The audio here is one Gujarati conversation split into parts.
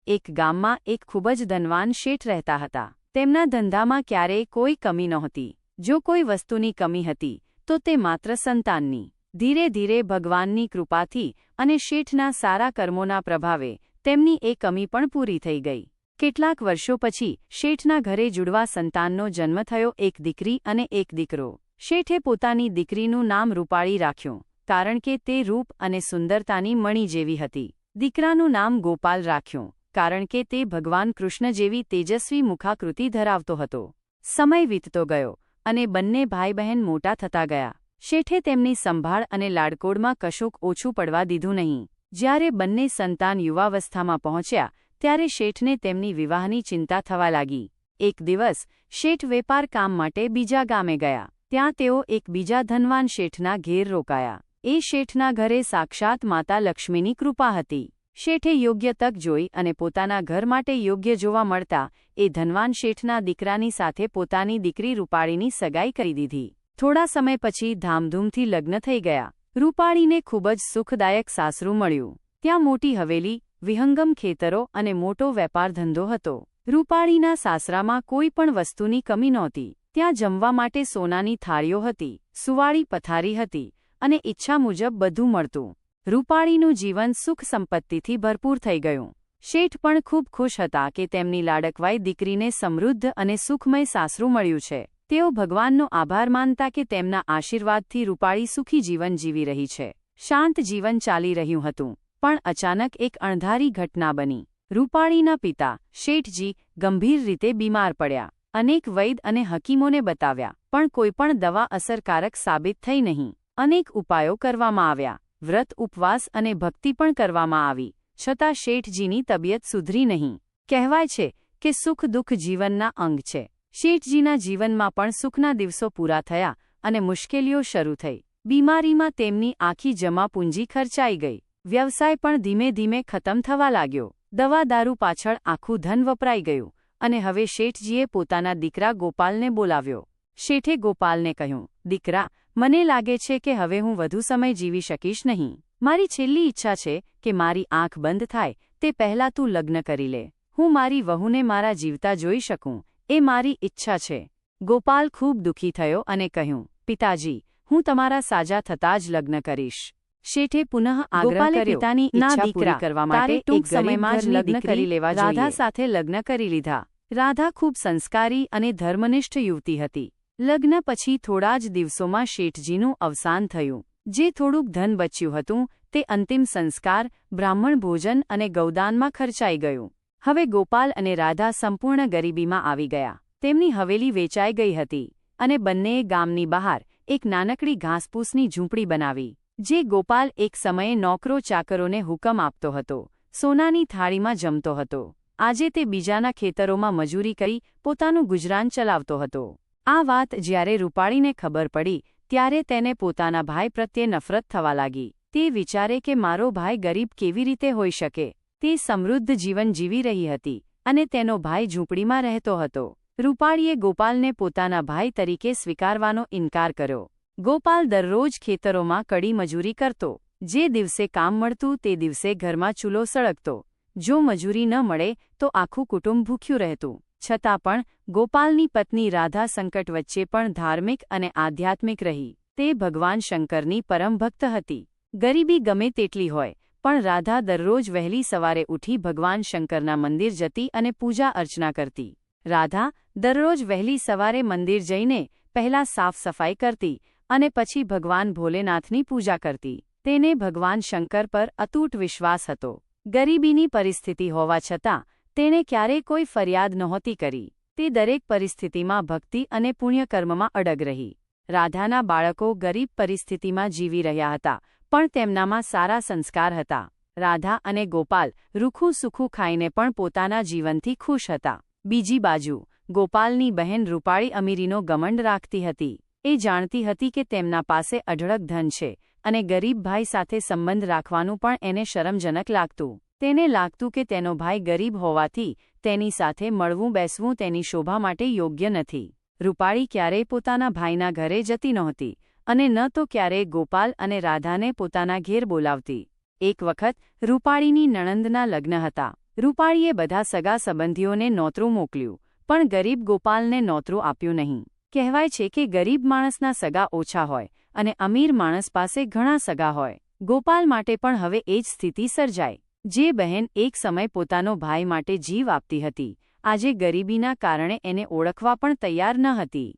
એક ગામમાં એક ખૂબ જ ધનવાન શેઠ રહેતા હતા. તેમના ધંધામાં ક્યારેય કોઈ કમી નહોતી. જો કોઈ વસ્તુની કમી હતી તો તે માત્ર સંતાનની. ધીરે ધીરે ભગવાનની કૃપાથી અને શેઠના સારા કર્મોના પ્રભાવે તેમની એ કમી પણ પૂરી થઈ ગઈ. કેટલાક વર્ષો પછી શેઠના ઘરે જુડવા સંતાનનો જન્મ થયો, એક દીકરી અને એક દીકરો. શેઠે પોતાની દીકરીનું નામ રૂપાળી રાખ્યું, કારણ કે તે રૂપ અને સુંદરતાની મણી જેવી હતી. દીકરાનું નામ ગોપાલ રાખ્યું, કારણ કે તે ભગવાન કૃષ્ણ જેવી તેજસ્વી મુખાકૃતિ ધરાવતો હતો. સમય વીતતો ગયો અને બંને ભાઈ બહેન મોટા થતા ગયા. શેઠે તેમની સંભાળ અને લાડકોડમાં કશુંક ઓછું પડવા દીધું નહીં. જ્યારે બંને સંતાન યુવાવસ્થામાં પહોંચ્યા ત્યારે શેઠને તેમની વિવાહની ચિંતા થવા લાગી. એક દિવસ શેઠ વેપાર કામ માટે બીજા ગામે ગયા. ત્યાં તેઓ એક બીજા ધનવાન શેઠના ઘેર રોકાયા. એ શેઠના ઘરે સાક્ષાત માતા લક્ષ્મીની કૃપા હતી. શેઠે યોગ્ય તક જોઈ અને પોતાના ઘર માટે યોગ્ય જોવા મળતા એ ધનવાન શેઠના દીકરાની સાથે પોતાની દીકરી રૂપાળીની સગાઈ કરી દીધી. થોડા સમય પછી ધામધૂમથી લગ્ન થઈ ગયા. રૂપાળીને ખૂબ જ સુખદાયક સાસરું મળ્યું. ત્યાં મોટી હવેલી, વિહંગમ ખેતરો અને મોટો વેપાર ધંધો હતો. રૂપાળીના સાસરામાં કોઈ પણ વસ્તુની કમી નહોતી. ત્યાં જમવા માટે સોનાની થાળીઓ હતી, સુવાળી પથારી હતી અને ઈચ્છા મુજબ બધું મળતું. રૂપાળીનું જીવન સુખ સંપત્તિથી ભરપૂર થઈ ગયું. શેઠ પણ ખૂબ ખુશ હતા કે તેમની લાડકવાઈ દીકરીને સમૃદ્ધ અને સુખમય સાસરું મળ્યું છે. તેઓ ભગવાનનો આભાર માનતા કે તેમના આશીર્વાદથી રૂપાળી સુખી જીવન જીવી રહી છે. શાંત જીવન ચાલી રહ્યું હતું, પણ અચાનક એક અણધારી ઘટના બની. રૂપાળીના પિતા શેઠજી ગંભીર રીતે બીમાર પડ્યા. અનેક વૈદ અને હકીમોને બતાવ્યા, પણ કોઈ પણ દવા અસરકારક સાબિત થઈ નહીં. અનેક ઉપાયો કરવામાં આવ્યા, વ્રત ઉપવાસ અને ભક્તિ પણ કરવામાં આવી, છતાં શેઠજીની તબિયત સુધરી નહીં. કહેવાય છે કે સુખ દુઃખ જીવનના અંગ છે. શેઠજીના જીવનમાં પણ સુખના દિવસો પૂરા થયા અને મુશ્કેલીઓ શરૂ થઈ. બીમારીમાં તેમની આખી જમાપૂંજી ખર્ચાઈ ગઈ. વ્યવસાય પણ ધીમે ધીમે ખતમ થવા લાગ્યો. દવા દારૂ પાછળ આખું ધન વપરાઈ ગયું અને હવે શેઠજીએ પોતાના દીકરા ગોપાલને બોલાવ્યો. શેઠે ગોપાલને કહ્યું, દીકરા, મને લાગે છે કે હવે હું વધુ સમય જીવી શકીશ નહીં. મારી છેલ્લી ઈચ્છા છે કે મારી આંખ બંધ થાય તે પહેલાં તું લગ્ન કરી લે. હું મારી વહુને મારા જીવતા જોઈ શકું, એ મારી ઈચ્છા છે. ગોપાલ ખૂબ દુઃખી થયો અને કહ્યું, પિતાજી, હું તમારા સાજા થતાં જ લગ્ન કરીશ. શેઠે પુનઃ આગ્રહ કર્યો, પિતાની ઈચ્છા પૂરી કરવા માટે ટૂંક સમયમાં જ લગ્ન કરી લેવા જોઈએ. રાધા સાથે લગ્ન કરી લીધા. રાધા ખૂબ સંસ્કારી અને ધર્મનિષ્ઠ યુવતી હતી. લગ્ન પછી થોડા જ દિવસોમાં શેઠજીનું અવસાન થયું. જે થોડુંક ધન બચ્યું હતું તે અંતિમ સંસ્કાર, બ્રાહ્મણ ભોજન અને ગૌદાનમાં ખર્ચાઈ ગયું. હવે ગોપાલ અને રાધા સંપૂર્ણ ગરીબીમાં આવી ગયા. તેમની હવેલી વેચાઈ ગઈ હતી અને બંનેએ ગામની બહાર એક નાનકડી ઘાસપૂસની ઝૂંપડી બનાવી. જે ગોપાલ એક સમયે નોકરો ચાકરોને હુકમ આપતો હતો, સોનાની થાળીમાં જમતો હતો. આજે તે બીજાના ખેતરોમાં મજૂરી કરી પોતાનું ગુજરાન ચલાવતો હતો. આ વાત જ્યારે રૂપાળીને ખબર પડી ત્યારે તેને પોતાના ભાઈ પ્રત્યે નફરત થવા લાગી. તે વિચારે કે મારો ભાઈ ગરીબ કેવી રીતે હોઈ શકે. તે સમૃદ્ધ જીવન જીવી રહી હતી અને તેનો ભાઈ ઝૂંપડીમાં રહેતો હતો. રૂપાળીએ ગોપાલને પોતાના ભાઈ તરીકે સ્વીકારવાનો ઇનકાર કર્યો. ગોપાલ દરરોજ ખેતરોમાં કડી મજૂરી કરતો. જે દિવસે કામ મળતું તે દિવસે ઘરમાં ચૂલો સળગતો. જો મજૂરી ન મળે તો આખું કુટુંબ ભૂખ્યું રહેતું. છતાં પણ ગોપાલની પત્ની રાધા સંકટ વચ્ચે પણ ધાર્મિક અને આધ્યાત્મિક રહી. તે ભગવાન શંકરની પરમ ભક્ત હતી. ગરીબી ગમે તેટલી હોય, પણ રાધા દરરોજ વહેલી સવારે ઉઠી ભગવાન શંકરના મંદિર જતી અને પૂજા અર્ચના કરતી. રાધા દરરોજ વહેલી સવારે મંદિર જઈને પહેલા સાફ સફાઈ કરતી અને પછી ભગવાન ભોલેનાથની પૂજા કરતી. તેને ભગવાન શંકર પર અતૂટ વિશ્વાસ હતો. ગરીબીની પરિસ્થિતિ હોવા છતાં તેણે ક્યારેય કોઈ ફરિયાદ નહોતી કરી. તે દરેક પરિસ્થિતિમાં ભક્તિ અને પુણ્યકર્મમાં અડગ રહી. રાધાના બાળકો ગરીબ પરિસ્થિતિમાં જીવી રહ્યા હતા, પણ તેમનામાં સારા સંસ્કાર હતા. રાધા અને ગોપાલ રૂખું સૂખું ખાઈને પણ પોતાના જીવનથી ખુશ હતા. બીજી બાજુ ગોપાલની બહેન રૂપાળી અમીરીનો ઘમંડ રાખતી હતી. એ જાણતી હતી કે તેમના પાસે અઢળક ધન છે અને ગરીબ ભાઈ સાથે સંબંધ રાખવાનું પણ એને શરમજનક લાગતું. તેને લાગતું કે તેનો ભાઈ ગરીબ હોવાથી તેની સાથે મળવું બેસવું તેની શોભા માટે યોગ્ય નથી. રૂપાળી ક્યારેય પોતાના ભાઈના ઘરે જતી નહોતી અને ન તો ક્યારેય ગોપાલ અને રાધાને પોતાના ઘેર બોલાવતી. એક વખત રૂપાળીની નણંદના લગ્ન હતા. રૂપાળીએ બધા સગા સંબંધીઓને નોતરું મોકલ્યું, પણ ગરીબ ગોપાલને નોતરું આપ્યું નહીં. કહેવાય છે કે ગરીબ માણસના સગા ઓછા હોય અને અમીર માણસ પાસે ઘણા સગા હોય. ગોપાલ માટે પણ હવે એ જ સ્થિતિ સર્જાઈ. જે બહેન એક સમય પોતાનો ભાઈ માટે જીવ આપતી હતી, આજે ગરીબીના કારણે એને ઓળખવા પણ તૈયાર ન હતી.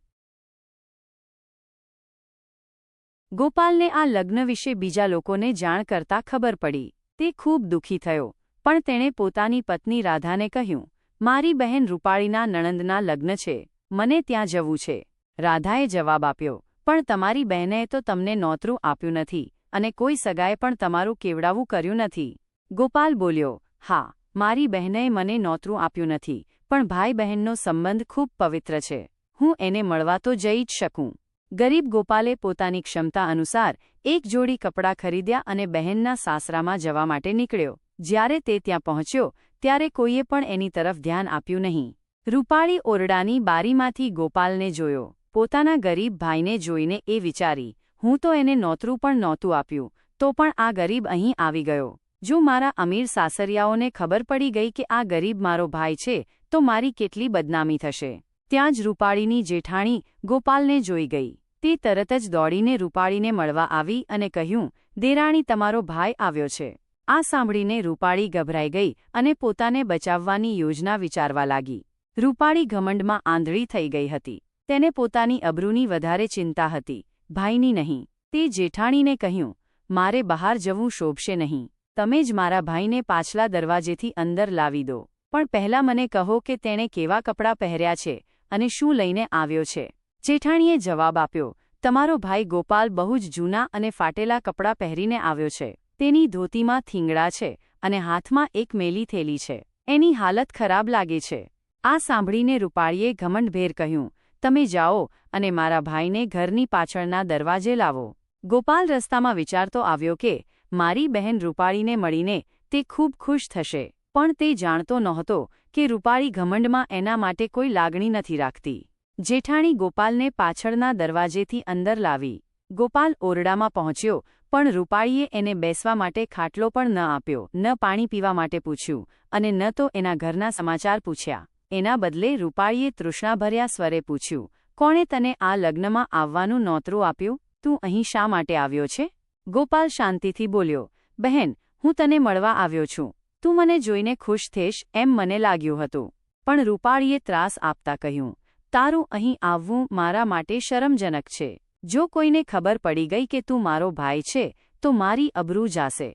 ગોપાલને આ લગ્ન વિશે બીજા લોકોને જાણ કરતા ખબર પડી. તે ખૂબ દુઃખી થયો, પણ તેણે પોતાની પત્ની રાધાને કહ્યું, મારી બહેન રૂપાળીના નણંદના લગ્ન છે, મને ત્યાં જવું છે. રાધાએ જવાબ આપ્યો, પણ તમારી બહેને તો તમને નોતરું આપ્યું નથી અને કોઈ સગાએ પણ તમારું કેવડાવું કર્યું નથી. ગોપાલ બોલ્યો, હા, મારી બહેને મને નોતરું આપ્યું નથી, પણ ભાઈ બહેનનો સંબંધ ખૂબ પવિત્ર છે. હું એને મળવા તો જઈ જ શકું. ગરીબ ગોપાલે પોતાની ક્ષમતા અનુસાર એક જોડી કપડાં ખરીદ્યા અને બહેનના સાસરામાં જવા માટે નીકળ્યો. જ્યારે તે ત્યાં પહોંચ્યો ત્યારે કોઈએ પણ એની તરફ ધ્યાન આપ્યું નહીં. રૂપાળી ઓરડાની બારીમાંથી ગોપાલને જોયો. પોતાના ગરીબ ભાઈને જોઈને એ વિચારી, હું તો એને નોતરું પણ નહોતું આપ્યું, તો પણ આ ગરીબ અહીં આવી ગયો. જો મારા અમીર સાસરિયાઓને ખબર પડી ગઈ કે આ ગરીબ મારો ભાઈ છે તો મારી કેટલી બદનામી થશે. ત્યાં જ રૂપાળીની જેઠાણી ગોપાલને જોઈ ગઈ. તે તરત જ દોડીને રૂપાળીને મળવા આવી અને કહ્યું, દેરાણી, તમારો ભાઈ આવ્યો છે. આ સાંભળીને રૂપાળી ગભરાઈ ગઈ અને પોતાને બચાવવાની યોજના વિચારવા લાગી. રૂપાળી ઘમંડમાં આંધળી થઈ ગઈ હતી. તેને પોતાની અબરૂની વધારે ચિંતા હતી, ભાઈની નહીં. તે જેઠાણીને કહ્યું, મારે બહાર જવું શોભશે નહીં. તમે જ મારા ભાઈને પાછલા દરવાજેથી અંદર લાવી દો. પણ પહેલાં મને કહો કે તેણે કેવા કપડાં પહેર્યા છે અને શું લઈને આવ્યો છે. જેઠાણીએ જવાબ આપ્યો, તમારો ભાઈ ગોપાલ બહુ જ જૂના અને ફાટેલા કપડાં પહેરીને આવ્યો છે. તેની ધોતીમાં થીંગડા છે અને હાથમાં એક મેલી થેલી છે. એની હાલત ખરાબ લાગે છે. આ સાંભળીને રૂપાળીએ ઘમંડભેર કહ્યું, તમે જાઓ અને મારા ભાઈને ઘરની પાછળના દરવાજે લાવો. ગોપાલ રસ્તામાં વિચારતો આવ્યો કે મારી બહેન રૂપાળીને મળીને તે ખૂબ ખુશ થશે, પણ તે જાણતો નહોતો કે રૂપાળી ઘમંડમાં એના માટે કોઈ લાગણી નથી રાખતી. જેઠાણી ગોપાલને પાછળના દરવાજેથી અંદર લાવી. ગોપાલ ઓરડામાં પહોંચ્યો, પણ રૂપાળીએ એને બેસવા માટે ખાટલો પણ ન આપ્યો, ન પાણી પીવા માટે પૂછ્યું અને ન તો એના ઘરના સમાચાર પૂછ્યા. એના બદલે રૂપાળીએ તૃષ્ણાભર્યા સ્વરે પૂછ્યું, કોણે તને આ લગ્નમાં આવવાનું નોતરું આપ્યું? તું અહીં શા માટે આવ્યો છે? ગોપાલ શાંતિથી બોલ્યો, બહેન, હું તને મળવા આવ્યો છું. તું મને જોઈને ખુશ થઈશ એમ મને લાગ્યું હતું. પણ રૂપાળીએ ત્રાસ આપતા કહ્યું, તારું અહીં આવવું મારા માટે શરમજનક છે. જો કોઈને ખબર પડી ગઈ કે તું મારો ભાઈ છે તો મારી અબરૂ જાશે.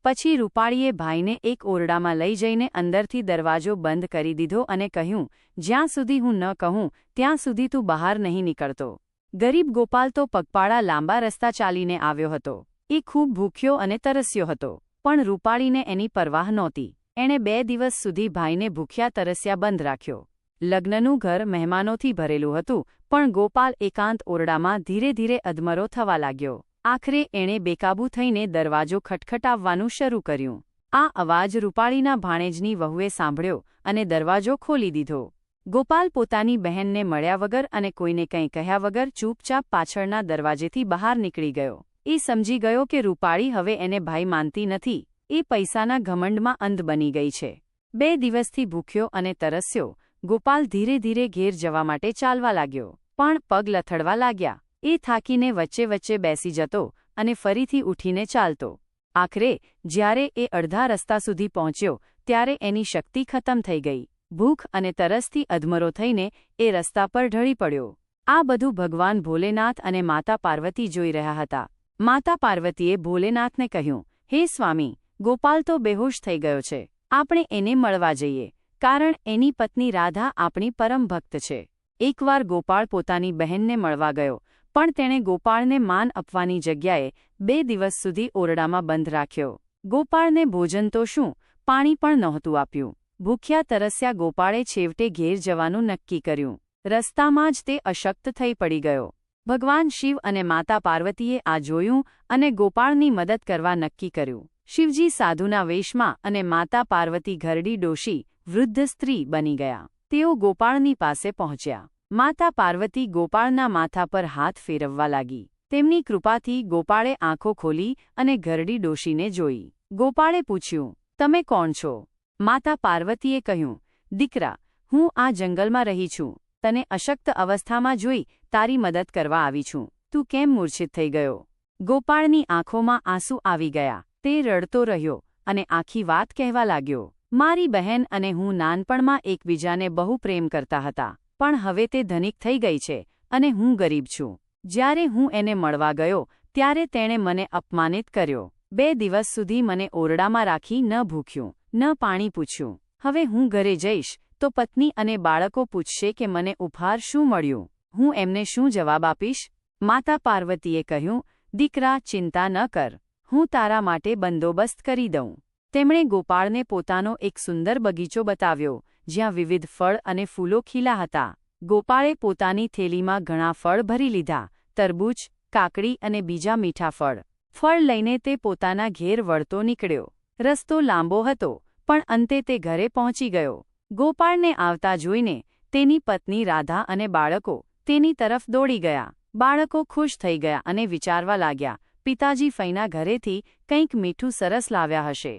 પછી રૂપાળીએ ભાઈને એક ઓરડામાં લઈ જઈને અંદરથી દરવાજો બંધ કરી દીધો અને કહ્યું, જ્યાં સુધી હું ન કહું ત્યાં સુધી તું બહાર નહીં નીકળતો. ગરીબ ગોપાલ તો પગપાળા લાંબા રસ્તા ચાલીને આવ્યો હતો. એ ખૂબ ભૂખ્યો અને તરસ્યો હતો, પણ રૂપાળીને એની પરવાહ નહોતી. એણે 2 દિવસ સુધી ભાઈને ભૂખ્યા તરસ્યા બંધ રાખ્યો. લગ્નનું ઘર મહેમાનોથી ભરેલું હતું, પણ ગોપાલ એકાંત ઓરડામાં ધીરે ધીરે અધમરો થવા લાગ્યો. આખરે એણે બેકાબૂ થઈને દરવાજો ખટખટાવવાનું શરૂ કર્યું. આ અવાજ રૂપાળીના ભાણેજની વહુએ સાંભળ્યો અને દરવાજો ખોલી દીધો. ગોપાલ પોતાની બહેનને મળ્યા વગર અને કોઈને કંઈ કહ્યા વગર ચૂપચાપ પાછળના દરવાજેથી બહાર નીકળી ગયો. એ સમજી ગયો કે રૂપાળી હવે એને ભાઈ માનતી નથી. એ પૈસાના ઘમંડમાં અંધ બની ગઈ છે. 2 દિવસથી ભૂખ્યો અને તરસ્યો ગોપાલ ધીરે ધીરે ઘેર જવા માટે ચાલવા લાગ્યો, પણ પગ લથડવા લાગ્યા. એ થાકીને વચ્ચે વચ્ચે બેસી જતો અને ફરીથી ઉઠીને ચાલતો. આખરે જ્યારે એ અડધા રસ્તા સુધી પહોંચ્યો ત્યારે એની શક્તિ ખતમ થઈ ગઈ. ભૂખ અને તરસથી અધમરો થઈને એ રસ્તા પર ઢળી પડ્યો. આ બધું ભગવાન ભોલેનાથ અને માતા પાર્વતી જોઈ રહ્યા હતા. માતા પાર્વતીએ ભોલેનાથને કહ્યું, હે સ્વામી, ગોપાલ તો બેહોશ થઈ ગયો છે. આપણે એને મળવા જઈએ, કારણ એની પત્ની રાધા આપણી પરમ ભક્ત છે. એકવાર ગોપાળ પોતાની બહેનને મળવા ગયો, પણ તેણે ગોપાળને માન આપવાની જગ્યાએ 2 દિવસ સુધી ઓરડામાં બંધ રાખ્યો. ગોપાળને ભોજન તો શું, પાણી પણ નહોતું આપ્યું. ભૂખ્યા તરસ્યા ગોપાળે છેવટે ઘેર જવાનું નક્કી કર્યું. રસ્તામાં જ તે અશક્ત થઈ પડી ગયો. ભગવાન શિવ અને માતા પાર્વતીએ આ જોયું અને ગોપાળની મદદ કરવા નક્કી કર્યું. શિવજી સાધુના વેશમાં અને માતા પાર્વતી ઘરડી ડોશી વૃદ્ધ સ્ત્રી બની ગયા. તેઓ ગોપાળની પાસે પહોંચ્યા. માતા પાર્વતી ગોપાળના માથા પર હાથ ફેરવવા લાગી. તેમની કૃપાથી ગોપાળે આંખો ખોલી અને ઘરડી ડોશીને જોઈ. ગોપાળે પૂછ્યું, તમે કોણ છો? માતા પાર્વતીએ કહ્યું, દીકરા, હું આ જંગલમાં રહી છું. તને અશક્ત અવસ્થામાં જોઈ તારી મદદ કરવા આવી છું. તું કેમ મૂર્છિત થઈ ગયો? ગોપાળની આંખોમાં આંસુ આવી ગયા. તે રડતો રહ્યો અને આખી વાત કહેવા લાગ્યો. મારી બહેન અને હું નાનપણમાં એકબીજાને બહુ પ્રેમ કરતા હતા, પણ હવે તે ધનિક થઈ ગઈ છે અને હું ગરીબ છું. જ્યારે હું એને મળવા ગયો ત્યારે તેણે મને અપમાનિત કર્યો. 2 દિવસ સુધી મને ઓરડામાં રાખી ન ભૂખ્યું, ન પાણી પૂછ્યું. હવે હું ઘરે જઈશ તો પત્ની અને બાળકો પૂછશે કે મને ઉપહાર શું મળ્યું. હું એમને શું જવાબ આપીશ? માતા પાર્વતીએ કહ્યું, દીકરા, ચિંતા ન કર. હું તારા માટે બંદોબસ્ત કરી દઉં. તેમણે ગોપાળને પોતાનો એક સુંદર બગીચો બતાવ્યો, જ્યાં વિવિધ ફળ અને ફૂલો ખીલા હતા. ગોપાળે પોતાની થેલીમાં ઘણા ફળ ભરી લીધા, તરબૂચ, કાકડી અને બીજા મીઠા ફળ. ફળ લઈને તે પોતાના ઘેર વળતો નીકળ્યો. રસ્તો લાંબો હતો, પણ અંતે તે ઘરે પહોંચી ગયો. ગોપાળને આવતા જોઈને તેની પત્ની રાધા અને બાળકો તેની તરફ દોડી ગયા. બાળકો ખુશ થઈ ગયા અને વિચારવા લાગ્યા, પિતાજી ફઈના ઘરેથી કંઈક મીઠું સરસ લાવ્યા હશે.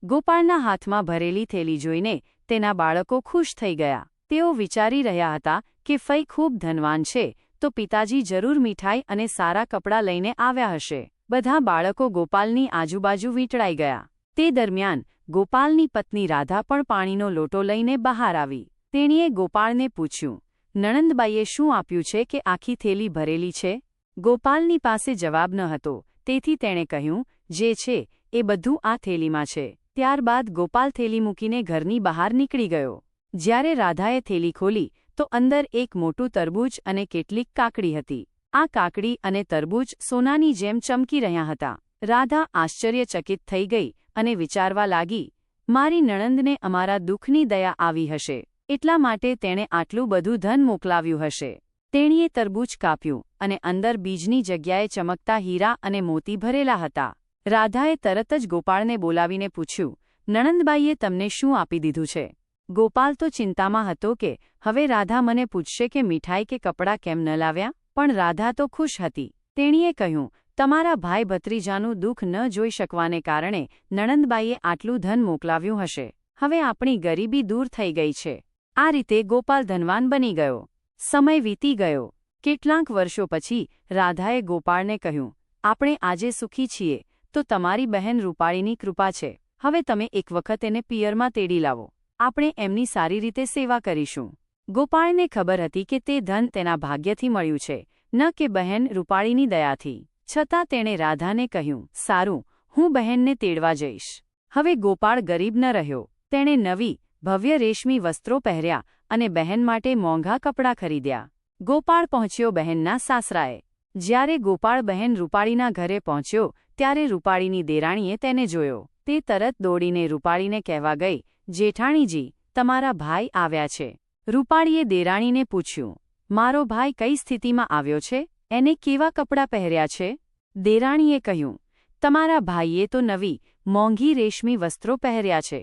ગોપાળના હાથમાં ભરેલી થેલી જોઈને તેના બાળકો ખુશ થઈ ગયા. તેઓ વિચારી રહ્યા હતા કે ફઈ ખૂબ ધનવાન છે, તો પિતાજી જરૂર મીઠાઈ અને સારા કપડાં લઈને આવ્યા હશે. બધા બાળકો ગોપાલની આજુબાજુ વીંટળાઈ ગયા. તે દરમિયાન ગોપાલની પત્ની રાધા પણ પાણીનો લોટો લઈને બહાર આવી. તેણીએ ગોપાળને પૂછ્યું, નણંદબાઈએ શું આપ્યું છે કે આખી થેલી ભરેલી છે? ગોપાલની પાસે જવાબ ન હતો, તેથી તેણે કહ્યું, જે છે એ બધું આ થેલીમાં છે. ત્યારબાદ ગોપાલ થેલી મૂકીને ઘરની બહાર નીકળી ગયો. જ્યારે રાધાએ થેલી ખોલી તો અંદર એક મોટું તરબૂચ અને કેટલીક કાકડી હતી. આ કાકડી અને તરબૂચ સોનાની જેમ ચમકી રહ્યા હતા. રાધા આશ્ચર્યચકિત થઈ ગઈ અને વિચારવા લાગી, મારી નણંદને અમારા દુઃખની દયા આવી હશે, એટલા માટે તેણે આટલું બધું ધન મોકલાવ્યું હશે. તેણીએ તરબૂચ કાપ્યું અને અંદર બીજની જગ્યાએ ચમકતા હીરા અને મોતી ભરેલા હતા. રાધાએ તરત જ ગોપાળને બોલાવીને પૂછ્યું, નણંદબાઈએ તમને શું આપી દીધું છે? ગોપાલ તો ચિંતામાં હતો કે હવે રાધા મને પૂછશે કે મીઠાઈ કે કપડાં કેમ ન લાવ્યા, પણ રાધા તો ખુશ હતી. તેણીએ કહ્યું, તમારા ભાઈ ભત્રીજાનું દુઃખ ન જોઈ શકવાને કારણે નણંદબાઈએ આટલું ધન મોકલાવ્યું હશે. હવે આપણી ગરીબી દૂર થઈ ગઈ છે. આ રીતે ગોપાલ ધનવાન બની ગયો. સમય વીતી ગયો. કેટલાંક વર્ષો પછી રાધાએ ગોપાળને કહ્યું, આપણે આજે સુખી છીએ તો તમારી બહેન રૂપાળીની કૃપા છે. હવે તમે એક વખત એને પિયરમાં તેડી લાવો. આપણે એમની સારી રીતે સેવા કરીશું. ગોપાળને ખબર હતી કે તે ધન તેના ભાગ્યથી મળ્યું છે, ન કે બહેન રૂપાળીની દયાથી. છતાં તેણે રાધાને કહ્યું, સારું, હું બહેનને તેડવા જઈશ. હવે ગોપાળ ગરીબ ન રહ્યો. તેણે નવી, ભવ્ય રેશમી વસ્ત્રો પહેર્યા અને બહેન માટે મોંઘા કપડાં ખરીદ્યા. ગોપાળ પહોંચ્યો બહેનના સાસરાએ. જ્યારે ગોપાળ બહેન રૂપાળીના ઘરે પહોંચ્યો ત્યારે રૂપાળીની દેરાણીએ તેને જોયો. તે તરત દોડીને રૂપાળીને કહેવા ગઈ, જેઠાણીજી, તમારા ભાઈ આવ્યા છે. રૂપાળીએ દેરાણીને પૂછ્યું, મારો ભાઈ કઈ સ્થિતિમાં આવ્યો છે? એને કેવા કપડાં પહેર્યા છે? દેરાણીએ કહ્યું, તમારા ભાઈએ તો નવી, મોંઘી રેશમી વસ્ત્રો પહેર્યા છે.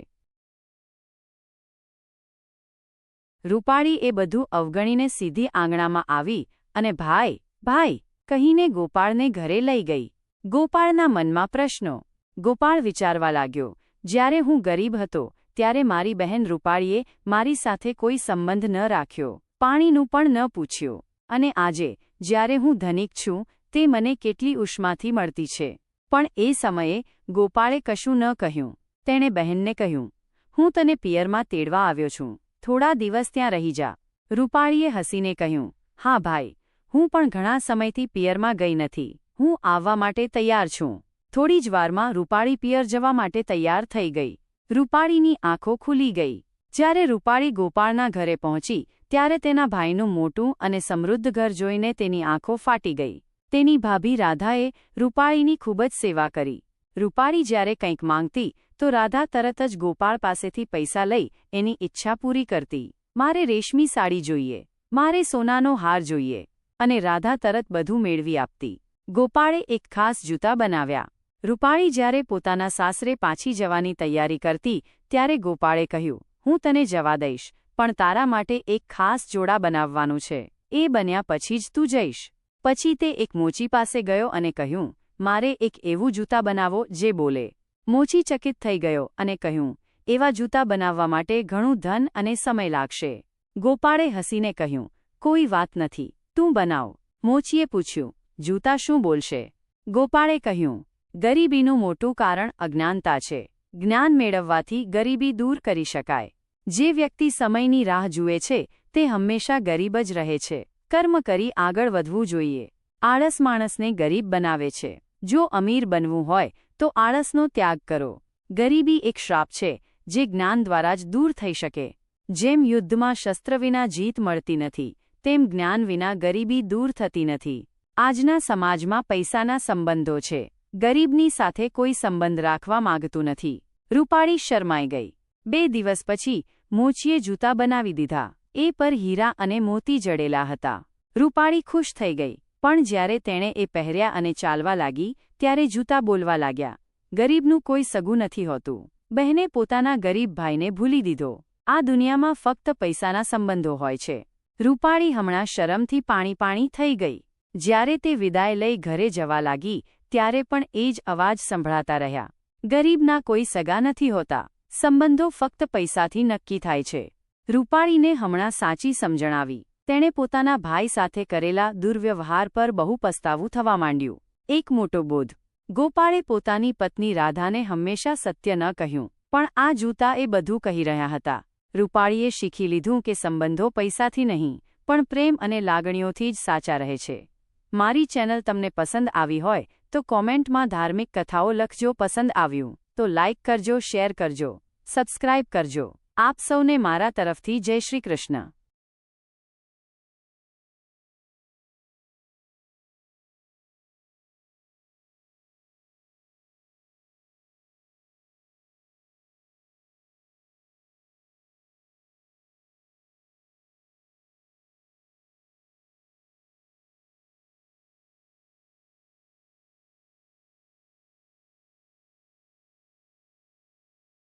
રૂપાળી એ બધું અવગણીને સીધી આંગણામાં આવી અને ભાઈ, ભાઈ કહીને ગોપાળને ઘરે લઈ ગઈ. ગોપાળના મનમાં પ્રશ્નો. ગોપાળ વિચારવા લાગ્યો, જ્યારે હું ગરીબ હતો ત્યારે મારી બહેન રૂપાળીએ મારી સાથે કોઈ સંબંધ ન રાખ્યો, પાણીનું પણ ન પૂછ્યું, અને આજે જ્યારે હું ધનિક છું તે મને કેટલી ઉષ્માથી મળતી છે. પણ એ સમયે ગોપાળે કશું ન કહ્યું. તેણે બહેનને કહ્યું, હું તને પિયરમાં તેડવા આવ્યો છું, થોડા દિવસ ત્યાં રહી જા. રૂપાળીએ હસીને કહ્યું, હા ભાઈ, હું પણ ઘણા સમયથી પિયરમાં ગઈ નથી. હું આવવા માટે તૈયાર છું. થોડી જ વારમાં રૂપાળી પિયર જવા માટે તૈયાર થઈ ગઈ. રૂપાળીની આંખો ખુલી ગઈ. જ્યારે રૂપાળી ગોપાળના ઘરે પહોંચી ત્યારે તેના ભાઈનું મોટું અને સમૃદ્ધ ઘર જોઈને તેની આંખો ફાટી ગઈ. તેની ભાભી રાધાએ રૂપાળીની ખૂબ જ સેવા કરી. રૂપાળી જ્યારે કંઈક માંગતી તો રાધા તરત જ ગોપાળ પાસેથી પૈસા લઈ એની ઈચ્છા પૂરી કરતી. મારે રેશમી સાડી જોઈએ, મારે સોનાનો હાર જોઈએ, અને રાધા તરત બધું મેળવી આપતી. ગોપાળે એક ખાસ જૂતા બનાવ્યા. રૂપાળી જ્યારે પોતાના સાસરે પાછી જવાની તૈયારી કરતી ત્યારે ગોપાળે કહ્યું, હું તને જવા દઈશ, પણ તારા માટે એક ખાસ જોડા બનાવવાનું છે. એ બન્યા પછી જ તું જઈશ. પછી તે એક મોચી પાસે ગયો અને કહ્યું, મારે એક એવું જૂતા બનાવો જે બોલે. મોચી ચકિત થઈ ગયો અને કહ્યું, એવા જૂતા બનાવવા માટે ઘણું ધન અને સમય લાગશે. ગોપાળે હસીને કહ્યું, કોઈ વાત નથી, તું બનાવ. મોચીએ પૂછ્યું, જૂતા શું બોલશે? ગોપાળે કહ્યું, ગરીબીનું મોટું કારણ અજ્ઞાનતા છે. જ્ઞાન મેળવવાથી ગરીબી દૂર કરી શકાય. જે વ્યક્તિ સમયની રાહ જુએ છે તે હંમેશા ગરીબ જ રહે છે. કર્મ કરી આગળ વધવું જોઈએ. આળસ માણસને ગરીબ બનાવે છે. જો અમીર બનવું હોય તો આળસનો ત્યાગ કરો. ગરીબી એક શ્રાપ છે જે જ્ઞાન દ્વારા જ દૂર થઈ શકે. જેમ યુદ્ધમાં શસ્ત્ર વિના જીત મળતી નથી, તેમ જ્ઞાન વિના ગરીબી દૂર થતી નથી. આજના સમાજમાં પૈસાના સંબંધો છે. ગરીબની સાથે કોઈ સંબંધ રાખવા માંગતું નથી. રૂપાળી શરમાઈ ગઈ. 2 દિવસ પછી મોચીએ જૂતા બનાવી દીધા. એ પર હીરા અને મોતી જડેલા હતા. રૂપાળી ખુશ થઈ ગઈ, પણ જ્યારે તેણે એ પહેર્યા અને ચાલવા લાગી ત્યારે જૂતા બોલવા લાગ્યા, ગરીબનું કોઈ સગું નથી હોતું. બહેને પોતાના ગરીબ ભાઈને ભૂલી દીધો. આ દુનિયામાં ફક્ત પૈસાના સંબંધો હોય છે. રૂપાળી હમણાં શરમથી પાણી થઈ ગઈ. જ્યારે તે વિદાય લઈ ઘરે જવા લાગી ત્યારે પણ એ જ અવાજ સંભળાતા રહ્યા. ગરીબના કોઈ સગા નથી હોતા. સંબંધો ફક્ત પૈસાથી નક્કી થાય છે. રૂપાળીને હમણાં સાચી સમજણ આવી. તેણે પોતાના ભાઈ સાથે કરેલા દુર્વ્યવહાર પર બહુ પસ્તાવું થવા માંડ્યું. એક મોટો બોધ. ગોપાળે પોતાની પત્ની રાધાને હંમેશા સત્ય ન કહ્યું, પણ આ જૂતા એ બધું કહી રહ્યા હતા. રૂપાળીએ શીખી લીધું કે સંબંધો પૈસાથી નહીં, પણ પ્રેમ અને લાગણીઓથી જ સાચા રહે છે. મારી ચેનલ તમને પસંદ આવી હોય તો કોમેન્ટમાં ધાર્મિક કથાઓ લખજો. પસંદ આવ્યું તો લાઇક કરજો, શેર કરજો, સબસ્ક્રાઇબ કરજો. આપ સૌને મારા તરફથી જય શ્રી કૃષ્ણ.